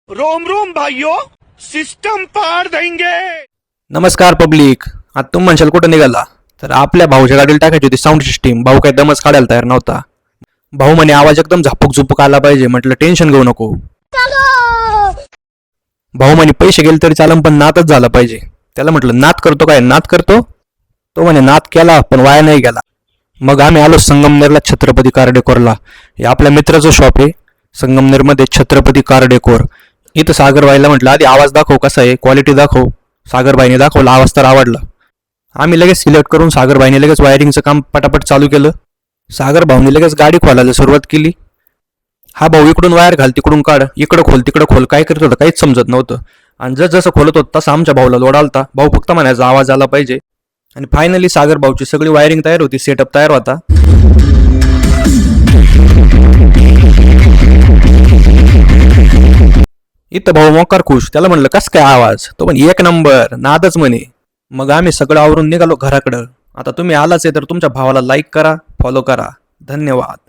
Rome Rome भाइयों, system पार देंगे। नमस्कार पब्लिक. आता तुम्ही म्हणशाल कुठं निघाला, तर आपल्या भाऊच्या गाडीला टाकायची होती साऊंड सिस्टीम. भाऊ काय दमच काढायला तयार नव्हता. भाऊ म्हणे आवाज एकदम झापूक झुपूक आला पाहिजे. म्हटलं टेन्शन घेऊ नको. भाऊ म्हणे पैसे गेले तरी चालन पण नातच झाला पाहिजे. त्याला म्हटलं नात करतो काय, नात करतो. तो म्हणे नात केला पण वाया नाही गेला. मग आम्ही आलो संगमनेरला छत्रपती कार डेकोरला. हे आपल्या मित्राचं शॉप आहे संगमनेरमध्ये, छत्रपती कार डेकोर. इथं सागरबाईला म्हटलं आधी आवाज दाखव कसा आहे, क्वालिटी दाखव. सागरबाईने दाखवला, आवाज तर आवडला. आम्ही लगेच सिलेक्ट करून सागरबाईने लगेच वायरिंगचं काम पटापट चालू केलं. सागरभाऊने लगेच गाडी खोलायला सुरुवात केली. हा भाऊ इकडून वायर घाल तिकडून काढ, इकडं खोल तिकडं खोल, काय करत होतं काहीच समजत नव्हतं. आणि जसं खोलत होतं तसं आमच्या भाऊला लोड आलता. भाऊ फक्त म्हणायचा आवाज आला पाहिजे. आणि फायनली सागरभाऊची सगळी वायरिंग तयार होती, सेटअप तयार होता. इथं भाऊ मोकार खुश. त्याला म्हणलं कस काय आवाज, तो पण एक नंबर नादच म्हणे. मग आम्ही सगळं आवरून निघालो घराकडं. आता तुम्ही आलाच आहे तर तुमच्या भावाला लाईक करा, फॉलो करा. धन्यवाद.